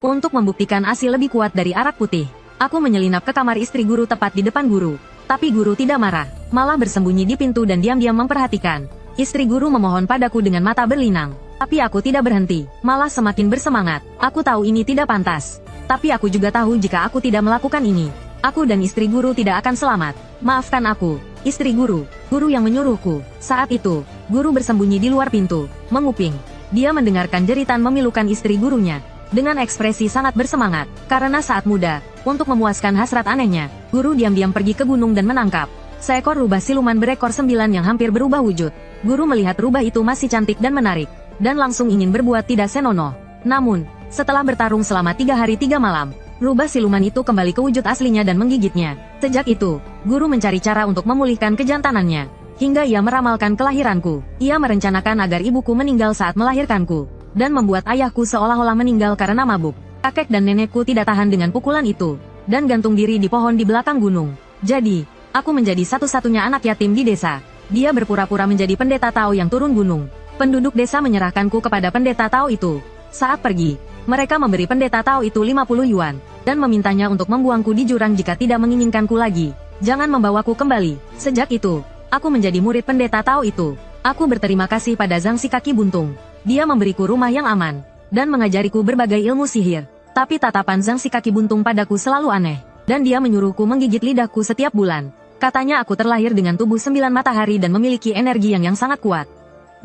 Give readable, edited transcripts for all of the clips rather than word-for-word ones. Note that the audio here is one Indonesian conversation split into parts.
Untuk membuktikan Asi lebih kuat dari arak putih, aku menyelinap ke kamar istri guru tepat di depan guru. Tapi guru tidak marah, malah bersembunyi di pintu dan diam-diam memperhatikan. Istri guru memohon padaku dengan mata berlinang. Tapi aku tidak berhenti, malah semakin bersemangat. Aku tahu ini tidak pantas. Tapi aku juga tahu jika aku tidak melakukan ini, aku dan istri guru tidak akan selamat. Maafkan aku, istri guru. Guru yang menyuruhku. Saat itu, guru bersembunyi di luar pintu, menguping. Dia mendengarkan jeritan memilukan istri gurunya. Dengan ekspresi sangat bersemangat, karena saat muda, untuk memuaskan hasrat anehnya, guru diam-diam pergi ke gunung dan menangkap seekor rubah siluman berekor 9 yang hampir berubah wujud. Guru melihat rubah itu masih cantik dan menarik, dan langsung ingin berbuat tidak senonoh. Namun, setelah bertarung selama 3 hari 3 malam, rubah siluman itu kembali ke wujud aslinya dan menggigitnya. Sejak itu, guru mencari cara untuk memulihkan kejantanannya. Hingga ia meramalkan kelahiranku. Ia merencanakan agar ibuku meninggal saat melahirkanku, dan membuat ayahku seolah-olah meninggal karena mabuk. Kakek dan nenekku tidak tahan dengan pukulan itu, dan gantung diri di pohon di belakang gunung. Jadi, aku menjadi satu-satunya anak yatim di desa. Dia berpura-pura menjadi pendeta Tao yang turun gunung. Penduduk desa menyerahkanku kepada pendeta Tao itu. Saat pergi, mereka memberi pendeta Tao itu 50 yuan, dan memintanya untuk membuangku di jurang jika tidak menginginkanku lagi. Jangan membawaku kembali. Sejak itu, aku menjadi murid pendeta Tao itu. Aku berterima kasih pada Zhang si kaki buntung. Dia memberiku rumah yang aman, dan mengajariku berbagai ilmu sihir. Tapi tatapan Zhang si kaki buntung padaku selalu aneh, dan dia menyuruhku menggigit lidahku setiap bulan. Katanya aku terlahir dengan tubuh 9 matahari dan memiliki energi yang sangat kuat.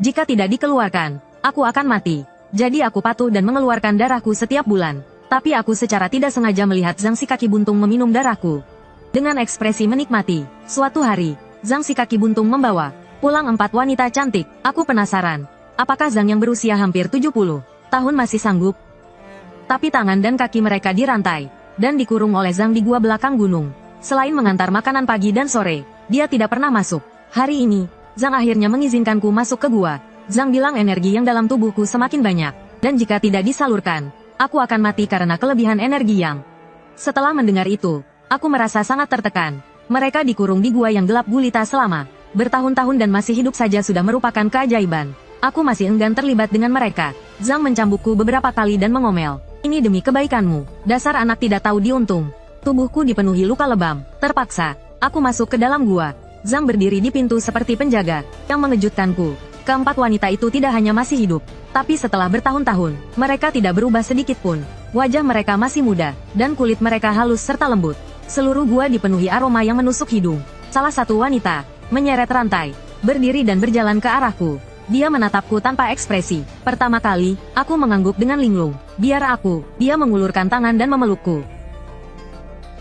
Jika tidak dikeluarkan, aku akan mati. Jadi aku patuh dan mengeluarkan darahku setiap bulan. Tapi aku secara tidak sengaja melihat Zhang si kaki buntung meminum darahku. Dengan ekspresi menikmati, suatu hari, Zhang si kaki buntung membawa pulang 4 wanita cantik. Aku penasaran, apakah Zhang yang berusia hampir 70 tahun masih sanggup? Tapi tangan dan kaki mereka dirantai, dan dikurung oleh Zhang di gua belakang gunung. Selain mengantar makanan pagi dan sore, dia tidak pernah masuk. Hari ini, Zhang akhirnya mengizinkanku masuk ke gua. Zhang bilang energi yang dalam tubuhku semakin banyak, dan jika tidak disalurkan, aku akan mati karena kelebihan energi yang. Setelah mendengar itu, aku merasa sangat tertekan. Mereka dikurung di gua yang gelap gulita selama bertahun-tahun dan masih hidup saja sudah merupakan keajaiban. Aku masih enggan terlibat dengan mereka. Zhang mencambukku beberapa kali dan mengomel. Ini demi kebaikanmu, dasar anak tidak tahu diuntung. Tubuhku dipenuhi luka lebam. Terpaksa, aku masuk ke dalam gua. Zhang berdiri di pintu seperti penjaga. Yang mengejutkanku, keempat wanita itu tidak hanya masih hidup, tapi setelah bertahun-tahun, mereka tidak berubah sedikit pun. Wajah mereka masih muda, dan kulit mereka halus serta lembut. Seluruh gua dipenuhi aroma yang menusuk hidung. Salah satu wanita menyeret rantai, berdiri dan berjalan ke arahku. Dia menatapku tanpa ekspresi. Pertama kali, aku mengangguk dengan linglung. Biar aku. Dia mengulurkan tangan dan memelukku.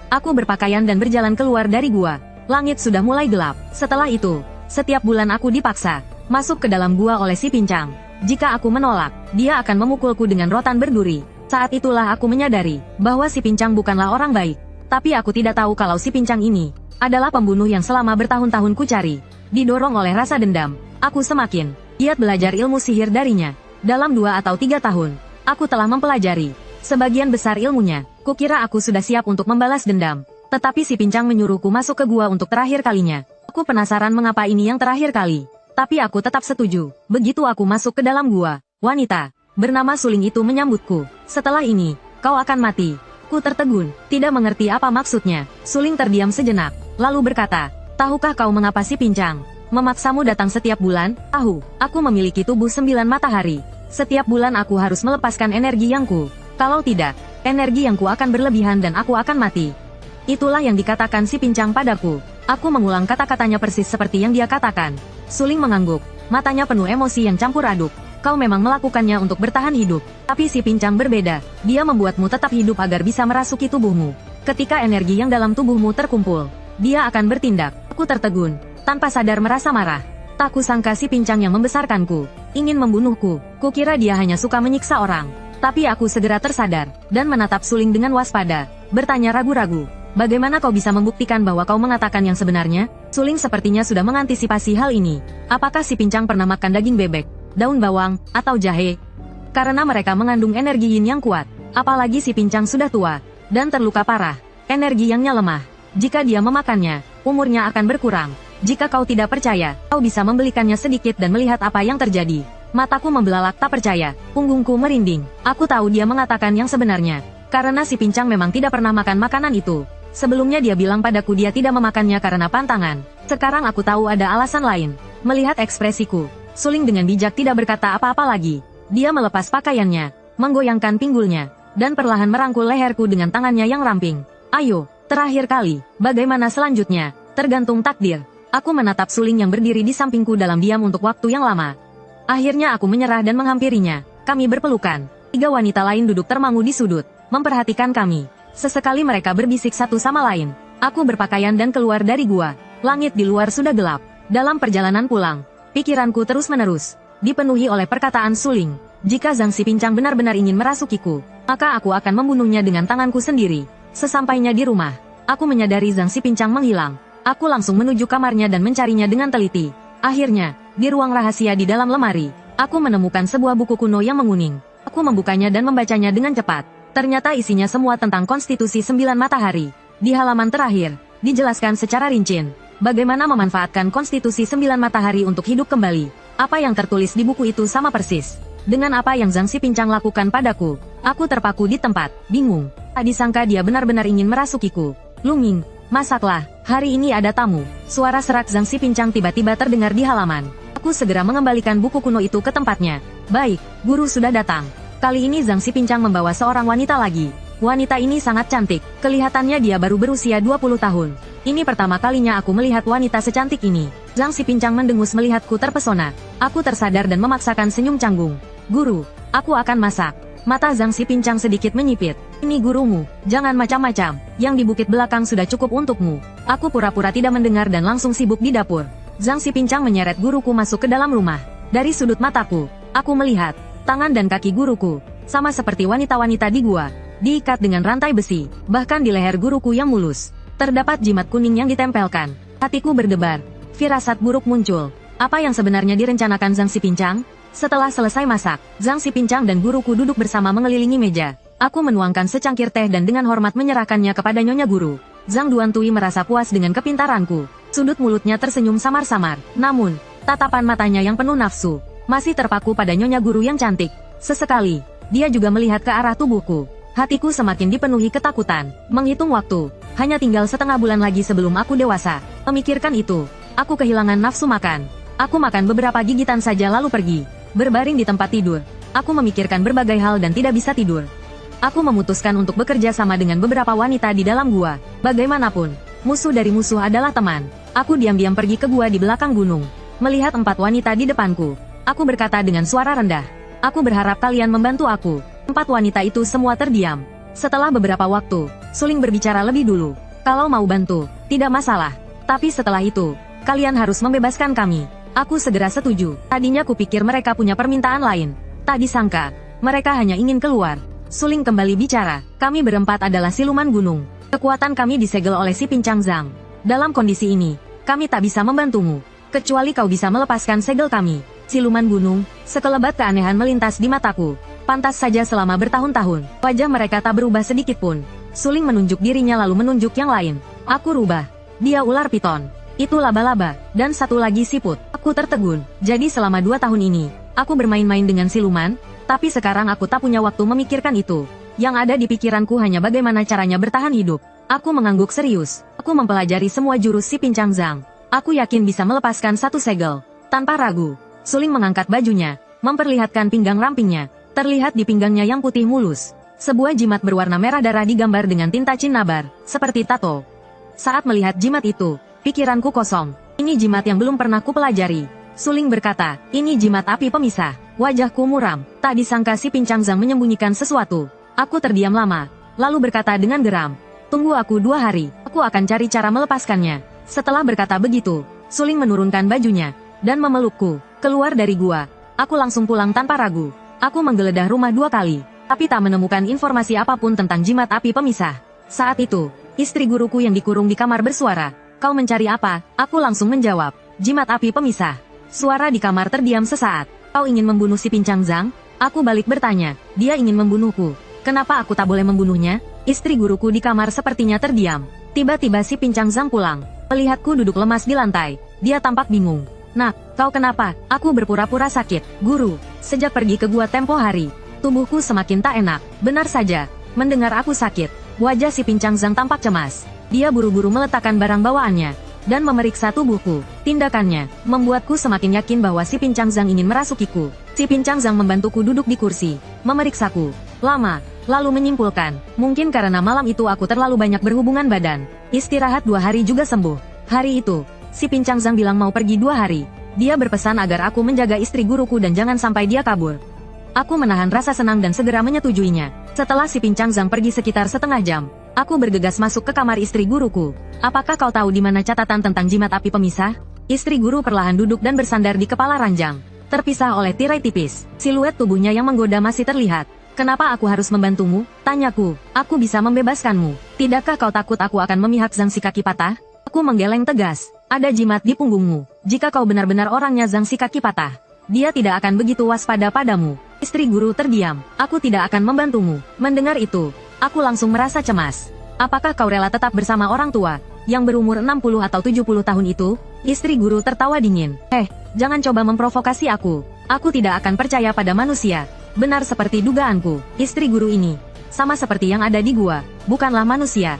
Aku berpakaian dan berjalan keluar dari gua. Langit sudah mulai gelap. Setelah itu, setiap bulan aku dipaksa masuk ke dalam gua oleh si pincang. Jika aku menolak, dia akan memukulku dengan rotan berduri. Saat itulah aku menyadari bahwa si pincang bukanlah orang baik. Tapi aku tidak tahu kalau si pincang ini adalah pembunuh yang selama bertahun-tahun ku cari. Didorong oleh rasa dendam, aku semakin giat belajar ilmu sihir darinya. Dalam 2 atau 3 tahun, aku telah mempelajari sebagian besar ilmunya. Kukira aku sudah siap untuk membalas dendam. Tetapi si pincang menyuruhku masuk ke gua untuk terakhir kalinya. Aku penasaran mengapa ini yang terakhir kali. Tapi aku tetap setuju. Begitu aku masuk ke dalam gua, wanita bernama Suling itu menyambutku. Setelah ini, kau akan mati. Ku tertegun, tidak mengerti apa maksudnya. Suling terdiam sejenak, lalu berkata, tahukah kau mengapa si pincang memaksamu datang setiap bulan? Tahu, aku memiliki tubuh 9 matahari. Setiap bulan aku harus melepaskan energi yangku. Kalau tidak, energi yangku akan berlebihan dan aku akan mati. Itulah yang dikatakan si pincang padaku. Aku mengulang kata-katanya persis seperti yang dia katakan. Suling mengangguk, matanya penuh emosi yang campur aduk. Kau memang melakukannya untuk bertahan hidup. Tapi si pincang berbeda. Dia membuatmu tetap hidup agar bisa merasuki tubuhmu. Ketika energi yang dalam tubuhmu terkumpul, dia akan bertindak. Aku tertegun, tanpa sadar merasa marah. Tak kusangka si pincang yang membesarkanku ingin membunuhku. Kukira dia hanya suka menyiksa orang. Tapi aku segera tersadar, dan menatap Suling dengan waspada. Bertanya ragu-ragu, bagaimana kau bisa membuktikan bahwa kau mengatakan yang sebenarnya? Suling sepertinya sudah mengantisipasi hal ini. Apakah si pincang pernah makan daging bebek, daun bawang, atau jahe? Karena mereka mengandung energi yin yang kuat. Apalagi si pincang sudah tua, dan terluka parah. Energi yangnya lemah. Jika dia memakannya, umurnya akan berkurang. Jika kau tidak percaya, kau bisa membelikannya sedikit dan melihat apa yang terjadi. Mataku membelalak tak percaya, punggungku merinding. Aku tahu dia mengatakan yang sebenarnya. Karena si pincang memang tidak pernah makan makanan itu. Sebelumnya dia bilang padaku dia tidak memakannya karena pantangan. Sekarang aku tahu ada alasan lain. Melihat ekspresiku, Suling dengan bijak tidak berkata apa-apa lagi. Dia melepas pakaiannya, menggoyangkan pinggulnya, dan perlahan merangkul leherku dengan tangannya yang ramping. Ayo, terakhir kali, bagaimana selanjutnya? Tergantung takdir. Aku menatap Suling yang berdiri di sampingku dalam diam untuk waktu yang lama. Akhirnya aku menyerah dan menghampirinya. Kami berpelukan. 3 wanita lain duduk termangu di sudut, memperhatikan kami. Sesekali mereka berbisik satu sama lain. Aku berpakaian dan keluar dari gua. Langit di luar sudah gelap. Dalam perjalanan pulang, pikiranku terus-menerus dipenuhi oleh perkataan Suling. Jika Zhang Si Pincang benar-benar ingin merasukiku, maka aku akan membunuhnya dengan tanganku sendiri. Sesampainya di rumah, aku menyadari Zhang Si Pincang menghilang. Aku langsung menuju kamarnya dan mencarinya dengan teliti. Akhirnya, di ruang rahasia di dalam lemari, aku menemukan sebuah buku kuno yang menguning. Aku membukanya dan membacanya dengan cepat. Ternyata isinya semua tentang Konstitusi 9 Matahari. Di halaman terakhir, dijelaskan secara rinci bagaimana memanfaatkan Konstitusi 9 Matahari untuk hidup kembali. Apa yang tertulis di buku itu sama persis dengan apa yang Zhang Si Pincang lakukan padaku. Aku terpaku di tempat, bingung. Tak disangka dia benar-benar ingin merasukiku. Lunging, masaklah, hari ini ada tamu. Suara serak Zhang Si Pincang tiba-tiba terdengar di halaman. Aku segera mengembalikan buku kuno itu ke tempatnya. Baik, guru sudah datang. Kali ini Zhang Si Pincang membawa seorang wanita lagi. Wanita ini sangat cantik. Kelihatannya dia baru berusia 20 tahun. Ini pertama kalinya aku melihat wanita secantik ini. Zhang Si Pincang mendengus melihatku terpesona. Aku tersadar dan memaksakan senyum canggung. Guru, aku akan masak. Mata Zhang Si Pincang sedikit menyipit. Ini gurumu, jangan macam-macam. Yang di bukit belakang sudah cukup untukmu. Aku pura-pura tidak mendengar dan langsung sibuk di dapur. Zhang Si Pincang menyeret guruku masuk ke dalam rumah. Dari sudut mataku, aku melihat tangan dan kaki guruku, sama seperti wanita-wanita di gua, diikat dengan rantai besi. Bahkan di leher guruku yang mulus, terdapat jimat kuning yang ditempelkan. Hatiku berdebar. Firasat buruk muncul. Apa yang sebenarnya direncanakan Zhang Si Pincang? Setelah selesai masak, Zhang Si Pincang dan guruku duduk bersama mengelilingi meja. Aku menuangkan secangkir teh dan dengan hormat menyerahkannya kepada Nyonya Guru. Zhang Duantui merasa puas dengan kepintaranku. Sudut mulutnya tersenyum samar-samar. Namun, tatapan matanya yang penuh nafsu masih terpaku pada Nyonya Guru yang cantik. Sesekali, dia juga melihat ke arah tubuhku. Hatiku semakin dipenuhi ketakutan. Menghitung waktu, hanya tinggal setengah bulan lagi sebelum aku dewasa. Memikirkan itu, aku kehilangan nafsu makan. Aku makan beberapa gigitan saja lalu pergi. Berbaring di tempat tidur, aku memikirkan berbagai hal dan tidak bisa tidur. Aku memutuskan untuk bekerja sama dengan beberapa wanita di dalam gua. Bagaimanapun, musuh dari musuh adalah teman. Aku diam-diam pergi ke gua di belakang gunung. Melihat 4 wanita di depanku, aku berkata dengan suara rendah. Aku berharap kalian membantu aku. 4 wanita itu semua terdiam. Setelah beberapa waktu, Suling berbicara lebih dulu. Kalau mau bantu, tidak masalah. Tapi setelah itu, kalian harus membebaskan kami. Aku segera setuju. Tadinya kupikir mereka punya permintaan lain. Tak disangka, mereka hanya ingin keluar. Suling kembali bicara. Kami berempat adalah siluman gunung. Kekuatan kami disegel oleh si Pincang Zhang. Dalam kondisi ini, kami tak bisa membantumu. Kecuali kau bisa melepaskan segel kami. Siluman gunung, sekelebat keanehan melintas di mataku. Pantas saja selama bertahun-tahun, wajah mereka tak berubah sedikit pun. Suling menunjuk dirinya lalu menunjuk yang lain. Aku rubah. Dia ular piton. Itu laba-laba, dan satu lagi siput. Aku tertegun. Jadi selama 2 tahun ini, aku bermain-main dengan siluman, tapi sekarang aku tak punya waktu memikirkan itu. Yang ada di pikiranku hanya bagaimana caranya bertahan hidup. Aku mengangguk serius. Aku mempelajari semua jurus si Pincang Zhang. Aku yakin bisa melepaskan satu segel. Tanpa ragu, Suling mengangkat bajunya, memperlihatkan pinggang rampingnya. Terlihat di pinggangnya yang putih mulus. Sebuah jimat berwarna merah darah digambar dengan tinta cinnabar, seperti tato. Saat melihat jimat itu, pikiranku kosong. Ini jimat yang belum pernah kupelajari. Suling berkata, ini jimat api pemisah. Wajahku muram. Tak disangka si Pincang Zhang menyembunyikan sesuatu. Aku terdiam lama, lalu berkata dengan geram. Tunggu aku 2 hari, aku akan cari cara melepaskannya. Setelah berkata begitu, Suling menurunkan bajunya, dan memelukku. Keluar dari gua, aku langsung pulang tanpa ragu. Aku menggeledah rumah 2 kali, tapi tak menemukan informasi apapun tentang jimat api pemisah. Saat itu, istri guruku yang dikurung di kamar bersuara, "Kau mencari apa?" Aku langsung menjawab, "Jimat api pemisah." Suara di kamar terdiam sesaat. "Kau ingin membunuh si Pincang Zhang?" Aku balik bertanya, "Dia ingin membunuhku. Kenapa aku tak boleh membunuhnya?" Istri guruku di kamar sepertinya terdiam. Tiba-tiba si Pincang Zhang pulang. Melihatku duduk lemas di lantai, dia tampak bingung. Nak, kau kenapa? Aku berpura-pura sakit. Guru, sejak pergi ke gua tempo hari, tubuhku semakin tak enak. Benar saja, mendengar aku sakit. Wajah si Pincang Zhang tampak cemas. Dia buru-buru meletakkan barang bawaannya dan memeriksa tubuhku. Tindakannya membuatku semakin yakin bahwa si Pincang Zhang ingin merasukiku. Si Pincang Zhang membantuku duduk di kursi, memeriksaku lama, lalu menyimpulkan, mungkin karena malam itu aku terlalu banyak berhubungan badan. Istirahat 2 hari juga sembuh. Hari itu, si Pincang Zhang bilang mau pergi 2 hari. Dia berpesan agar aku menjaga istri guruku dan jangan sampai dia kabur. Aku menahan rasa senang dan segera menyetujuinya. Setelah si Pincang Zhang pergi sekitar setengah jam, aku bergegas masuk ke kamar istri guruku. Apakah kau tahu di mana catatan tentang jimat api pemisah? Istri guru perlahan duduk dan bersandar di kepala ranjang, terpisah oleh tirai tipis. Siluet tubuhnya yang menggoda masih terlihat. Kenapa aku harus membantumu? Tanyaku. Aku bisa membebaskanmu. Tidakkah kau takut aku akan memihak Zhang si kaki patah? Aku menggeleng tegas. Ada jimat di punggungmu. Jika kau benar-benar orangnya Zhang si kaki patah, dia tidak akan begitu waspada padamu. Istri guru terdiam. Aku tidak akan membantumu. Mendengar itu, aku langsung merasa cemas. Apakah kau rela tetap bersama orang tua yang berumur 60 atau 70 tahun itu? Istri guru tertawa dingin. Jangan coba memprovokasi aku. Aku tidak akan percaya pada manusia. Benar seperti dugaanku, istri guru ini, sama seperti yang ada di gua, bukanlah manusia.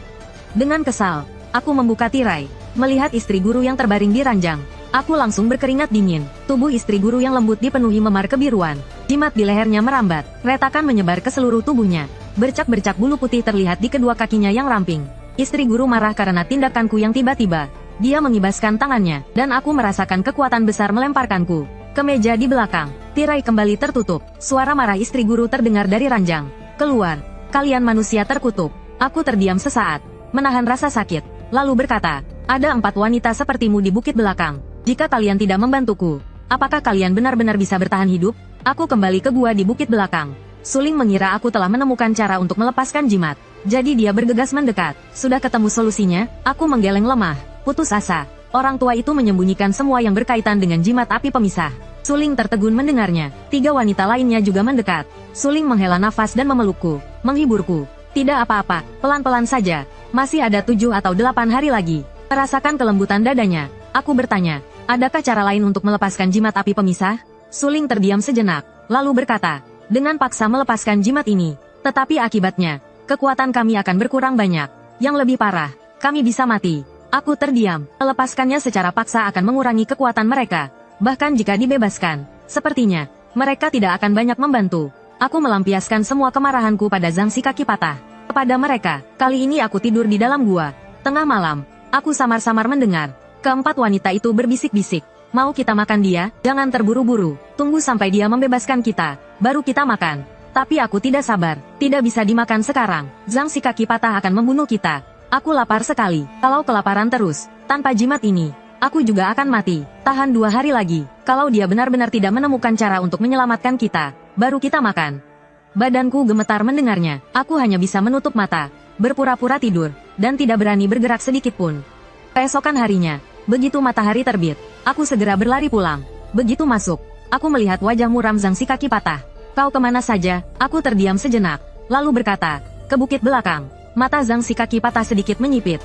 Dengan kesal, aku membuka tirai, melihat istri guru yang terbaring di ranjang. Aku langsung berkeringat dingin. Tubuh istri guru yang lembut dipenuhi memar kebiruan. Jimat di lehernya merambat, retakan menyebar ke seluruh tubuhnya. Bercak-bercak bulu putih terlihat di kedua kakinya yang ramping. Istri guru marah karena tindakanku yang tiba-tiba. Dia mengibaskan tangannya, dan aku merasakan kekuatan besar melemparkanku ke meja di belakang. Tirai kembali tertutup. Suara marah istri guru terdengar dari ranjang. Keluar. Kalian manusia terkutuk. Aku terdiam sesaat, menahan rasa sakit, lalu berkata, ada 4 wanita sepertimu di bukit belakang. Jika kalian tidak membantuku, apakah kalian benar-benar bisa bertahan hidup? Aku kembali ke gua di bukit belakang. Suling mengira aku telah menemukan cara untuk melepaskan jimat. Jadi dia bergegas mendekat. Sudah ketemu solusinya? Aku menggeleng lemah, putus asa. Orang tua itu menyembunyikan semua yang berkaitan dengan jimat api pemisah. Suling tertegun mendengarnya. 3 wanita lainnya juga mendekat. Suling menghela nafas dan memelukku, menghiburku. Tidak apa-apa, pelan-pelan saja. Masih ada 7 atau 8 hari lagi. Merasakan kelembutan dadanya. Aku bertanya, adakah cara lain untuk melepaskan jimat api pemisah? Suling terdiam sejenak, lalu berkata, dengan paksa melepaskan jimat ini. Tetapi akibatnya, kekuatan kami akan berkurang banyak. Yang lebih parah, kami bisa mati. Aku terdiam. Melepaskannya secara paksa akan mengurangi kekuatan mereka. Bahkan jika dibebaskan, sepertinya mereka tidak akan banyak membantu. Aku melampiaskan semua kemarahanku pada Zhang si kaki patah. Kepada mereka, kali ini aku tidur di dalam gua. Tengah malam, aku samar-samar mendengar keempat wanita itu berbisik-bisik. Mau kita makan dia? Jangan terburu-buru. Tunggu sampai dia membebaskan kita, baru kita makan. Tapi aku tidak sabar. Tidak bisa dimakan sekarang. Zhang si kaki patah akan membunuh kita. Aku lapar sekali. Kalau kelaparan terus, tanpa jimat ini, aku juga akan mati. Tahan 2 hari lagi. Kalau dia benar-benar tidak menemukan cara untuk menyelamatkan kita, baru kita makan. Badanku gemetar mendengarnya. Aku hanya bisa menutup mata, berpura-pura tidur, dan tidak berani bergerak sedikit pun. Keesokan harinya, begitu matahari terbit, aku segera berlari pulang. Begitu masuk, aku melihat wajah muram Zhang si kaki patah. Kau kemana saja? Aku terdiam sejenak, lalu berkata, ke bukit belakang. Mata Zhang si kaki patah sedikit menyipit.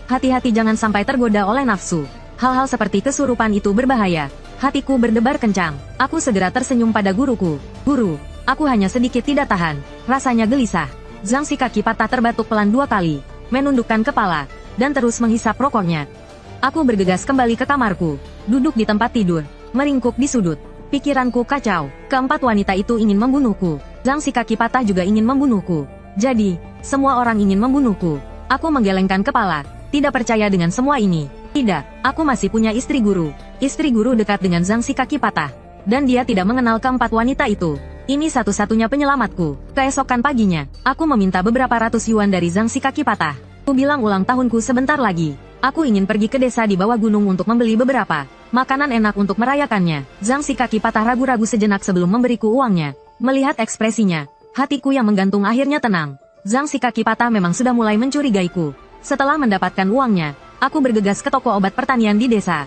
Hati-hati jangan sampai tergoda oleh nafsu. Hal-hal seperti kesurupan itu berbahaya. Hatiku berdebar kencang. Aku segera tersenyum pada guruku. Guru, aku hanya sedikit tidak tahan. Rasanya gelisah. Zhang si kaki patah terbatuk pelan 2 kali, menundukkan kepala, dan terus menghisap rokoknya. Aku bergegas kembali ke kamarku, duduk di tempat tidur, meringkuk di sudut. Pikiranku kacau. Keempat wanita itu ingin membunuhku. Zhang si kaki patah juga ingin membunuhku. Jadi, semua orang ingin membunuhku. Aku menggelengkan kepala, tidak percaya dengan semua ini. Tidak, aku masih punya istri guru. Istri guru dekat dengan Zhang si kaki patah. Dan dia tidak mengenal keempat wanita itu. Ini satu-satunya penyelamatku. Keesokan paginya, aku meminta beberapa ratus yuan dari Zhang si kaki patah. Aku bilang ulang tahunku sebentar lagi. Aku ingin pergi ke desa di bawah gunung untuk membeli beberapa makanan enak untuk merayakannya. Zhang si kaki patah ragu-ragu sejenak sebelum memberiku uangnya. Melihat ekspresinya, hatiku yang menggantung akhirnya tenang. Zhang si kaki patah memang sudah mulai mencurigaiku. Setelah mendapatkan uangnya, aku bergegas ke toko obat pertanian di desa.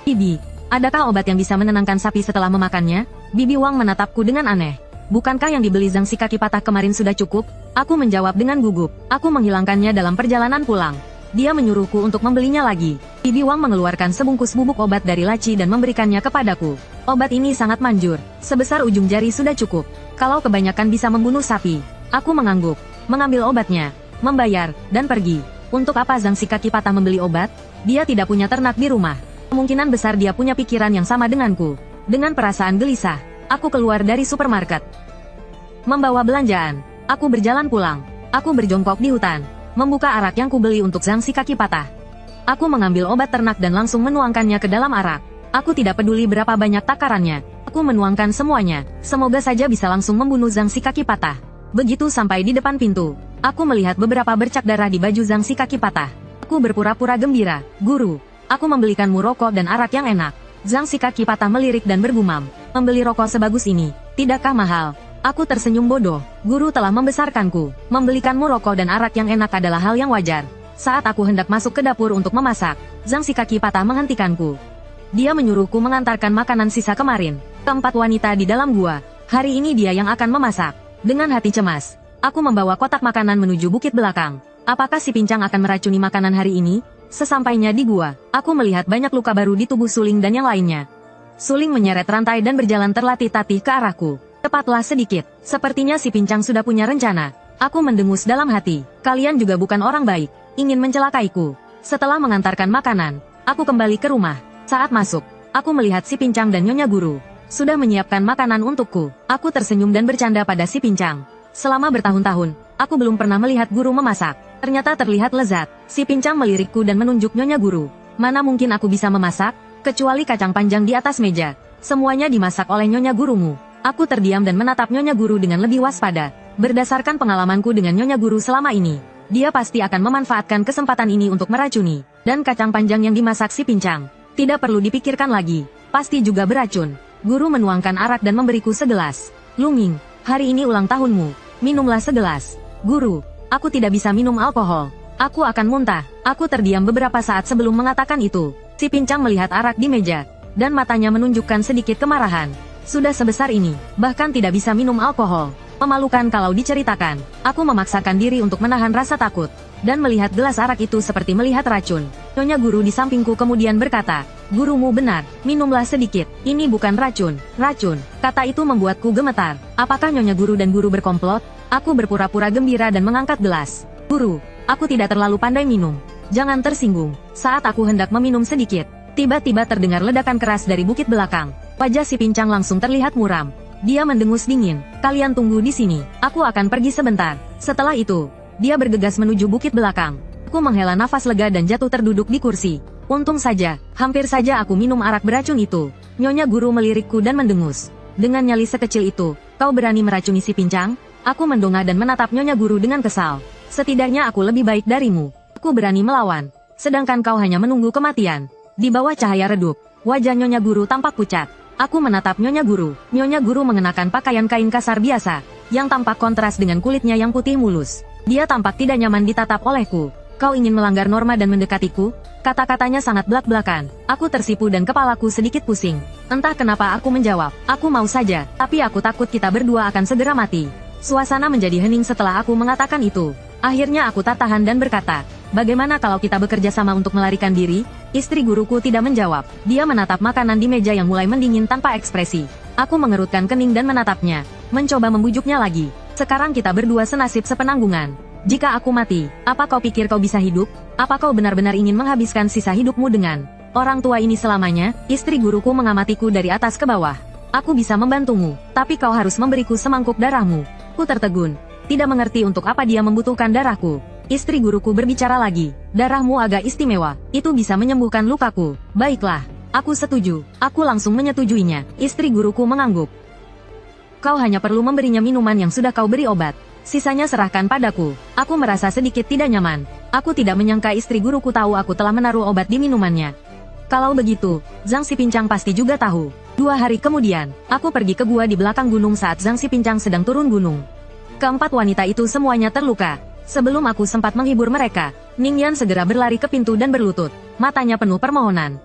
Bibi, adakah obat yang bisa menenangkan sapi setelah memakannya? Bibi Wang menatapku dengan aneh. Bukankah yang dibeli Zhang si kaki patah kemarin sudah cukup? Aku menjawab dengan gugup. Aku menghilangkannya dalam perjalanan pulang. Dia menyuruhku untuk membelinya lagi. Bibi Wang mengeluarkan sebungkus bubuk obat dari laci dan memberikannya kepadaku. Obat ini sangat manjur, sebesar ujung jari sudah cukup. Kalau kebanyakan bisa membunuh sapi. Aku mengangguk, mengambil obatnya, membayar, dan pergi. Untuk apa Zhang si kaki patah membeli obat? Dia tidak punya ternak di rumah. Kemungkinan besar dia punya pikiran yang sama denganku. Dengan perasaan gelisah, aku keluar dari supermarket. Membawa belanjaan, aku berjalan pulang. Aku berjongkok di hutan, membuka arak yang kubeli untuk Zhang si kaki patah. Aku mengambil obat ternak dan langsung menuangkannya ke dalam arak. Aku tidak peduli berapa banyak takarannya. Aku menuangkan semuanya, semoga saja bisa langsung membunuh Zhang si kaki patah. Begitu sampai di depan pintu, aku melihat beberapa bercak darah di baju Zhang si kaki patah. Aku berpura-pura gembira, "Guru, aku membelikanmu rokok dan arak yang enak." Zhang si kaki patah melirik dan bergumam, "Membeli rokok sebagus ini, tidakkah mahal?" Aku tersenyum bodoh. Guru telah membesarkanku. Membelikanmu rokok dan arak yang enak adalah hal yang wajar. Saat aku hendak masuk ke dapur untuk memasak, Zhang si kaki patah menghentikanku. Dia menyuruhku mengantarkan makanan sisa kemarin. Keempat wanita di dalam gua. Hari ini dia yang akan memasak. Dengan hati cemas, aku membawa kotak makanan menuju bukit belakang. Apakah si pincang akan meracuni makanan hari ini? Sesampainya di gua, aku melihat banyak luka baru di tubuh Suling dan yang lainnya. Suling menyeret rantai dan berjalan terlatih-tatih ke arahku. Tepatlah sedikit, sepertinya si pincang sudah punya rencana. Aku mendengus dalam hati, kalian juga bukan orang baik, ingin mencelakaiku. Setelah mengantarkan makanan, aku kembali ke rumah. Saat masuk, aku melihat si pincang dan Nyonya Guru sudah menyiapkan makanan untukku. Aku tersenyum dan bercanda pada si pincang. Selama bertahun-tahun, aku belum pernah melihat guru memasak. Ternyata terlihat lezat. Si pincang melirikku dan menunjuk Nyonya Guru. Mana mungkin aku bisa memasak, kecuali kacang panjang di atas meja. Semuanya dimasak oleh Nyonya Gurumu. Aku terdiam dan menatap Nyonya Guru dengan lebih waspada. Berdasarkan pengalamanku dengan Nyonya Guru selama ini, dia pasti akan memanfaatkan kesempatan ini untuk meracuni. Dan kacang panjang yang dimasak si pincang, tidak perlu dipikirkan lagi, pasti juga beracun. Guru menuangkan arak dan memberiku segelas. Luming, hari ini ulang tahunmu, minumlah segelas. Guru, aku tidak bisa minum alkohol. Aku akan muntah. Aku terdiam beberapa saat sebelum mengatakan itu. Si pincang melihat arak di meja, dan matanya menunjukkan sedikit kemarahan. Sudah sebesar ini, bahkan tidak bisa minum alkohol. Memalukan kalau diceritakan. Aku memaksakan diri untuk menahan rasa takut, dan melihat gelas arak itu seperti melihat racun. Nyonya Guru di sampingku kemudian berkata, "Gurumu benar, minumlah sedikit. Ini bukan racun, racun." Kata itu membuatku gemetar. Apakah Nyonya Guru dan Guru berkomplot? Aku berpura-pura gembira dan mengangkat gelas. "Guru, aku tidak terlalu pandai minum. Jangan tersinggung." Saat aku hendak meminum sedikit, tiba-tiba terdengar ledakan keras dari bukit belakang. Wajah si pincang langsung terlihat muram. Dia mendengus dingin. "Kalian tunggu di sini. Aku akan pergi sebentar." Setelah itu, dia bergegas menuju bukit belakang. Aku menghela nafas lega dan jatuh terduduk di kursi. Untung saja, hampir saja aku minum arak beracun itu. Nyonya Guru melirikku dan mendengus. "Dengan nyali sekecil itu, kau berani meracuni si pincang?" Aku mendongak dan menatap Nyonya Guru dengan kesal. "Setidaknya aku lebih baik darimu. Aku berani melawan. Sedangkan kau hanya menunggu kematian." Di bawah cahaya redup, wajah Nyonya Guru tampak pucat. Aku menatap Nyonya Guru. Nyonya Guru mengenakan pakaian kain kasar biasa, yang tampak kontras dengan kulitnya yang putih mulus. Dia tampak tidak nyaman ditatap olehku. "Kau ingin melanggar norma dan mendekatiku?" Kata-katanya sangat belak-belakan. Aku tersipu dan kepalaku sedikit pusing. Entah kenapa aku menjawab, "Aku mau saja, tapi aku takut kita berdua akan segera mati." Suasana menjadi hening setelah aku mengatakan itu. Akhirnya aku tak tahan dan berkata, "Bagaimana kalau kita bekerja sama untuk melarikan diri?" Istri guruku tidak menjawab. Dia menatap makanan di meja yang mulai mendingin tanpa ekspresi. Aku mengerutkan kening dan menatapnya, mencoba membujuknya lagi. "Sekarang kita berdua senasib sepenanggungan. Jika aku mati, apa kau pikir kau bisa hidup? Apa kau benar-benar ingin menghabiskan sisa hidupmu dengan orang tua ini selamanya?" Istri guruku mengamatiku dari atas ke bawah. "Aku bisa membantumu, tapi kau harus memberiku semangkuk darahmu." Ku tertegun, tidak mengerti untuk apa dia membutuhkan darahku. Istri guruku berbicara lagi. "Darahmu agak istimewa, itu bisa menyembuhkan lukaku." "Baiklah, aku setuju." Aku langsung menyetujuinya. Istri guruku mengangguk. "Kau hanya perlu memberinya minuman yang sudah kau beri obat. Sisanya serahkan padaku." Aku merasa sedikit tidak nyaman. Aku tidak menyangka istri guruku tahu aku telah menaruh obat di minumannya. Kalau begitu, Zhang si pincang pasti juga tahu. 2 hari kemudian, aku pergi ke gua di belakang gunung saat Zhang si pincang sedang turun gunung. Keempat wanita itu semuanya terluka. Sebelum aku sempat menghibur mereka, Ningyan segera berlari ke pintu dan berlutut. Matanya penuh permohonan.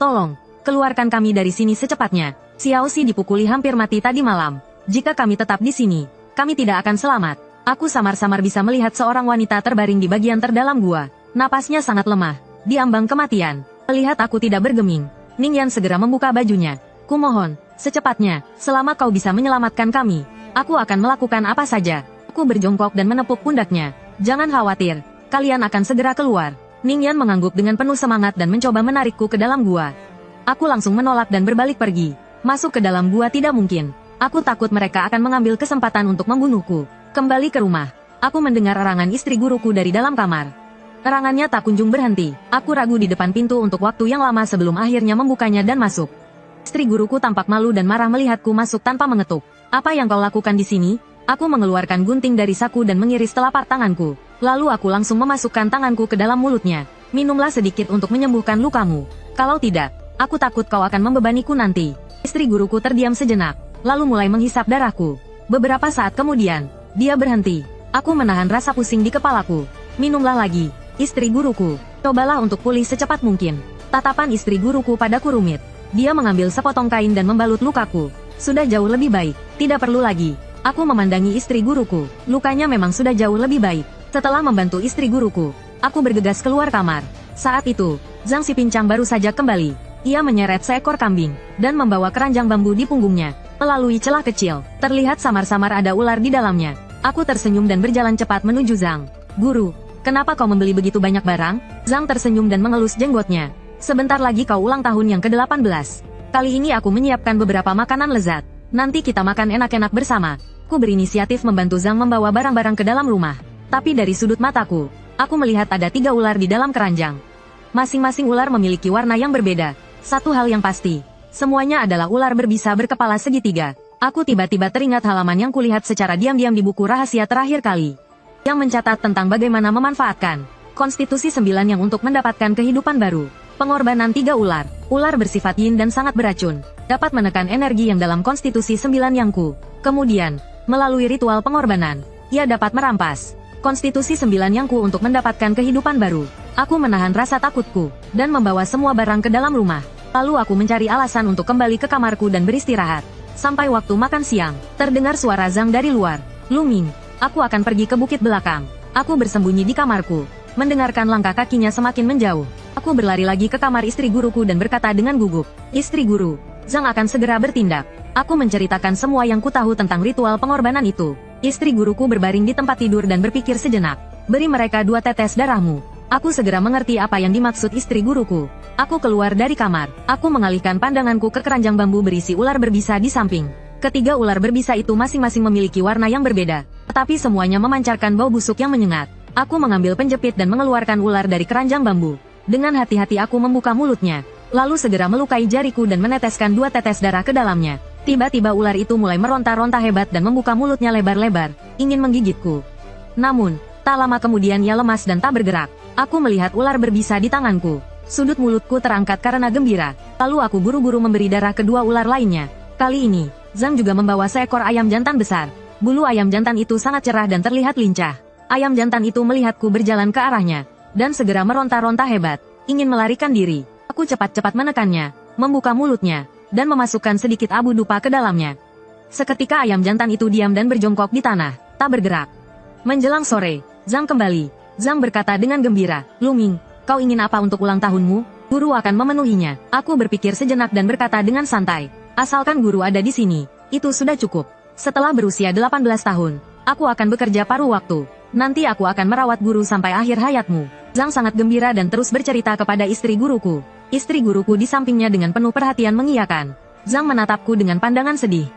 "Tolong, keluarkan kami dari sini secepatnya. Xiao Xi dipukuli hampir mati tadi malam. Jika kami tetap di sini, kami tidak akan selamat." Aku samar-samar bisa melihat seorang wanita terbaring di bagian terdalam gua. Napasnya sangat lemah, diambang kematian. Melihat aku tidak bergeming, Ningyan segera membuka bajunya. Kumohon, secepatnya, selama kau bisa menyelamatkan kami, aku akan melakukan apa saja. Aku berjongkok dan menepuk pundaknya. Jangan khawatir, kalian akan segera keluar. Ningyan mengangguk dengan penuh semangat dan mencoba menarikku ke dalam gua. Aku langsung menolak dan berbalik pergi. Masuk ke dalam gua tidak mungkin. Aku takut mereka akan mengambil kesempatan untuk membunuhku. Kembali ke rumah, aku mendengar erangan istri guruku dari dalam kamar. Erangannya tak kunjung berhenti. Aku ragu di depan pintu untuk waktu yang lama sebelum akhirnya membukanya dan masuk. Istri guruku tampak malu dan marah melihatku masuk tanpa mengetuk. Apa yang kau lakukan di sini? Aku mengeluarkan gunting dari saku dan mengiris telapak tanganku. Lalu aku langsung memasukkan tanganku ke dalam mulutnya. Minumlah sedikit untuk menyembuhkan lukamu. Kalau tidak, aku takut kau akan membebaniku nanti. Istri guruku terdiam sejenak, lalu mulai menghisap darahku. Beberapa saat kemudian, dia berhenti. Aku menahan rasa pusing di kepalaku. Minumlah lagi, istri guruku. Cobalah untuk pulih secepat mungkin. Tatapan istri guruku padaku rumit. Dia mengambil sepotong kain dan membalut lukaku. Sudah jauh lebih baik, tidak perlu lagi. Aku memandangi istri guruku. Lukanya memang sudah jauh lebih baik. Setelah membantu istri guruku, aku bergegas keluar kamar. Saat itu, Zhang Si Pincang baru saja kembali. Ia menyeret seekor kambing, dan membawa keranjang bambu di punggungnya. Melalui celah kecil, terlihat samar-samar ada ular di dalamnya. Aku tersenyum dan berjalan cepat menuju Zhang. Guru, kenapa kau membeli begitu banyak barang? Zhang tersenyum dan mengelus jenggotnya. Sebentar lagi kau ulang tahun yang ke-18. Kali ini aku menyiapkan beberapa makanan lezat. Nanti kita makan enak-enak bersama. Aku berinisiatif membantu Zhang membawa barang-barang ke dalam rumah. Tapi dari sudut mataku, aku melihat ada 3 ular di dalam keranjang. Masing-masing ular memiliki warna yang berbeda. Satu hal yang pasti, semuanya adalah ular berbisa berkepala segitiga. Aku tiba-tiba teringat halaman yang kulihat secara diam-diam di buku rahasia terakhir kali. Yang mencatat tentang bagaimana memanfaatkan Konstitusi 9 yang untuk mendapatkan kehidupan baru. Pengorbanan 3 ular. Ular bersifat yin dan sangat beracun. Dapat menekan energi yang dalam Konstitusi 9 yang ku. Kemudian, melalui ritual pengorbanan, ia dapat merampas Konstitusi 9 yang ku untuk mendapatkan kehidupan baru. Aku menahan rasa takutku, dan membawa semua barang ke dalam rumah. Lalu aku mencari alasan untuk kembali ke kamarku dan beristirahat. Sampai waktu makan siang, terdengar suara Zhang dari luar. Luming, aku akan pergi ke bukit belakang. Aku bersembunyi di kamarku. Mendengarkan langkah kakinya semakin menjauh. Aku berlari lagi ke kamar istri guruku dan berkata dengan gugup, "Istri guru, Zhang akan segera bertindak." Aku menceritakan semua yang kutahu tentang ritual pengorbanan itu. Istri guruku berbaring di tempat tidur dan berpikir sejenak. "Beri mereka 2 tetes darahmu." Aku segera mengerti apa yang dimaksud istri guruku. Aku keluar dari kamar. Aku mengalihkan pandanganku ke keranjang bambu berisi ular berbisa di samping. Ketiga ular berbisa itu masing-masing memiliki warna yang berbeda, tetapi semuanya memancarkan bau busuk yang menyengat. Aku mengambil penjepit dan mengeluarkan ular dari keranjang bambu. Dengan hati-hati aku membuka mulutnya, lalu segera melukai jariku dan meneteskan 2 tetes darah ke dalamnya. Tiba-tiba ular itu mulai meronta-ronta hebat dan membuka mulutnya lebar-lebar, ingin menggigitku. Namun, tak lama kemudian ia lemas dan tak bergerak. Aku melihat ular berbisa di tanganku. Sudut mulutku terangkat karena gembira. Lalu aku buru-buru memberi darah kedua ular lainnya. Kali ini, Zhang juga membawa seekor ayam jantan besar. Bulu ayam jantan itu sangat cerah dan terlihat lincah. Ayam jantan itu melihatku berjalan ke arahnya, dan segera meronta-ronta hebat, ingin melarikan diri. Aku cepat-cepat menekannya, membuka mulutnya, dan memasukkan sedikit abu dupa ke dalamnya. Seketika ayam jantan itu diam dan berjongkok di tanah, tak bergerak. Menjelang sore, Zhang kembali. Zhang berkata dengan gembira, "Luming, kau ingin apa untuk ulang tahunmu? Guru akan memenuhinya." Aku berpikir sejenak dan berkata dengan santai, "Asalkan guru ada di sini, itu sudah cukup. Setelah berusia 18 tahun, aku akan bekerja paruh waktu. Nanti aku akan merawat guru sampai akhir hayatmu." Zhang sangat gembira dan terus bercerita kepada istri guruku. Istri guruku di sampingnya dengan penuh perhatian mengiyakan. Zhang menatapku dengan pandangan sedih.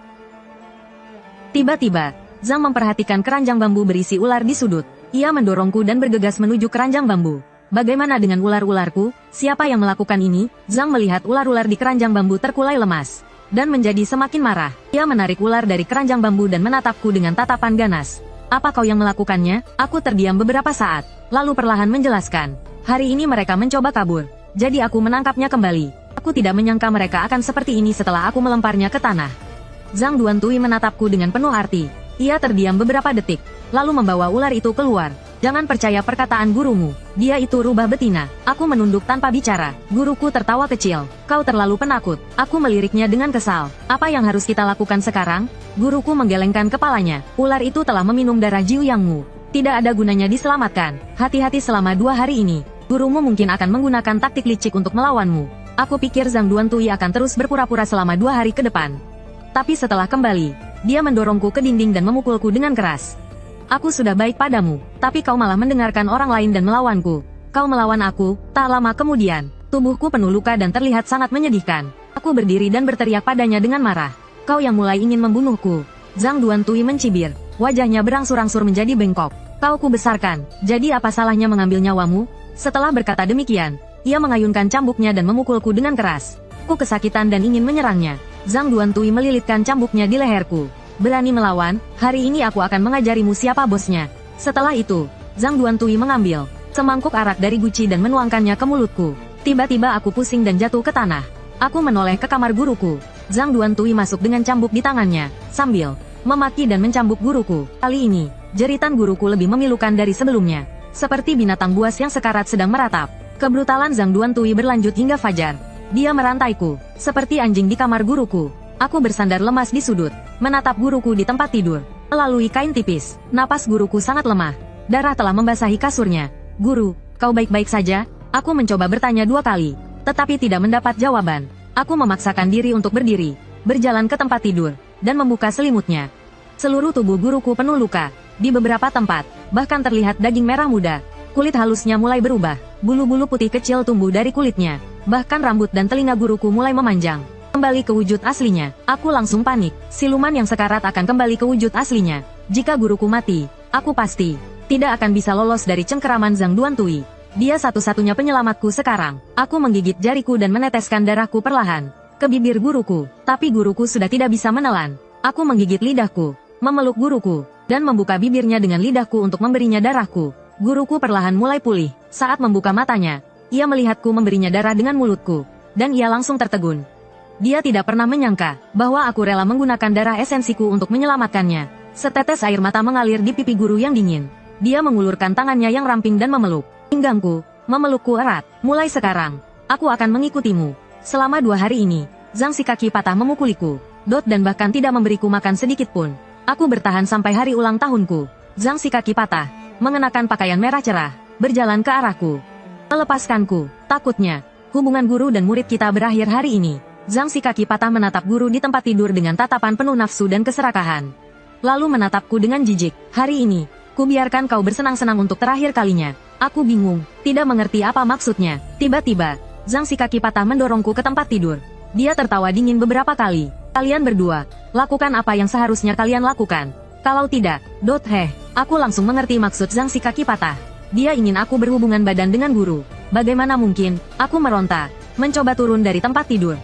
Tiba-tiba, Zhang memperhatikan keranjang bambu berisi ular di sudut. Ia mendorongku dan bergegas menuju keranjang bambu. "Bagaimana dengan ular-ularku? Siapa yang melakukan ini?" Zhang melihat ular-ular di keranjang bambu terkulai lemas, dan menjadi semakin marah. Ia menarik ular dari keranjang bambu dan menatapku dengan tatapan ganas. "Apa kau yang melakukannya?" Aku terdiam beberapa saat, lalu perlahan menjelaskan. "Hari ini mereka mencoba kabur. Jadi aku menangkapnya kembali. Aku tidak menyangka mereka akan seperti ini setelah aku melemparnya ke tanah." Zhang Duantui menatapku dengan penuh arti. Ia terdiam beberapa detik, lalu membawa ular itu keluar. "Jangan percaya perkataan gurumu. Dia itu rubah betina." Aku menunduk tanpa bicara. Guruku tertawa kecil. "Kau terlalu penakut." Aku meliriknya dengan kesal. "Apa yang harus kita lakukan sekarang?" Guruku menggelengkan kepalanya. "Ular itu telah meminum darah Jiu Yangmu. Tidak ada gunanya diselamatkan. Hati-hati selama 2 hari ini. Gurumu mungkin akan menggunakan taktik licik untuk melawanmu. Aku pikir Zhang Duantui akan terus berpura-pura selama 2 hari ke depan. Tapi setelah kembali, dia mendorongku ke dinding dan memukulku dengan keras. Aku sudah baik padamu, tapi kau malah mendengarkan orang lain dan melawanku. Kau melawan aku, tak lama kemudian. Tubuhku penuh luka dan terlihat sangat menyedihkan. Aku berdiri dan berteriak padanya dengan marah. Kau yang mulai ingin membunuhku. Zhang Duantui mencibir. Wajahnya berangsur-angsur menjadi bengkok. Kau kubesarkan, jadi apa salahnya mengambil nyawamu? Setelah berkata demikian, ia mengayunkan cambuknya dan memukulku dengan keras. Aku kesakitan dan ingin menyerangnya. Zhang Duantui melilitkan cambuknya di leherku. Berani melawan, hari ini aku akan mengajarimu siapa bosnya. Setelah itu, Zhang Duantui mengambil semangkuk arak dari guci dan menuangkannya ke mulutku. Tiba-tiba aku pusing dan jatuh ke tanah. Aku menoleh ke kamar guruku. Zhang Duantui masuk dengan cambuk di tangannya, sambil memaki dan mencambuk guruku. Kali ini, jeritan guruku lebih memilukan dari sebelumnya. Seperti binatang buas yang sekarat sedang meratap. Kebrutalan Zhang Duantui berlanjut hingga fajar. Dia merantaiku, seperti anjing di kamar guruku. Aku bersandar lemas di sudut, menatap guruku di tempat tidur. Melalui kain tipis, napas guruku sangat lemah. Darah telah membasahi kasurnya. Guru, kau baik-baik saja? Aku mencoba bertanya 2 kali, tetapi tidak mendapat jawaban. Aku memaksakan diri untuk berdiri, berjalan ke tempat tidur, dan membuka selimutnya. Seluruh tubuh guruku penuh luka. Di beberapa tempat, bahkan terlihat daging merah muda. Kulit halusnya mulai berubah. Bulu-bulu putih kecil tumbuh dari kulitnya. Bahkan rambut dan telinga guruku mulai memanjang. Kembali ke wujud aslinya. Aku langsung panik. Siluman yang sekarat akan kembali ke wujud aslinya. Jika guruku mati, aku pasti tidak akan bisa lolos dari cengkeraman Zhang Duantui. Dia satu-satunya penyelamatku sekarang. Aku menggigit jariku dan meneteskan darahku perlahan ke bibir guruku. Tapi guruku sudah tidak bisa menelan. Aku menggigit lidahku, memeluk guruku, dan membuka bibirnya dengan lidahku untuk memberinya darahku. Guruku perlahan mulai pulih. Saat membuka matanya, ia melihatku memberinya darah dengan mulutku, dan ia langsung tertegun. Dia tidak pernah menyangka bahwa aku rela menggunakan darah esensiku untuk menyelamatkannya. Setetes air mata mengalir di pipi guru yang dingin. Dia mengulurkan tangannya yang ramping dan memeluk pinggangku, memelukku erat. Mulai sekarang, aku akan mengikutimu. Selama 2 hari ini, Zhang si kaki patah memukuliku, dan bahkan tidak memberiku makan sedikit pun. Aku bertahan sampai hari ulang tahunku. Zhang si kaki patah, mengenakan pakaian merah cerah, berjalan ke arahku. Melepaskanku, takutnya. Hubungan guru dan murid kita berakhir hari ini. Zhang si kaki patah menatap guru di tempat tidur dengan tatapan penuh nafsu dan keserakahan. Lalu menatapku dengan jijik. Hari ini, kubiarkan kau bersenang-senang untuk terakhir kalinya. Aku bingung, tidak mengerti apa maksudnya. Tiba-tiba, Zhang si kaki patah mendorongku ke tempat tidur. Dia tertawa dingin beberapa kali. Kalian berdua, lakukan apa yang seharusnya kalian lakukan. Kalau tidak, aku langsung mengerti maksud Zhang si kaki patah. Dia ingin aku berhubungan badan dengan guru. Bagaimana mungkin, aku meronta, mencoba turun dari tempat tidur.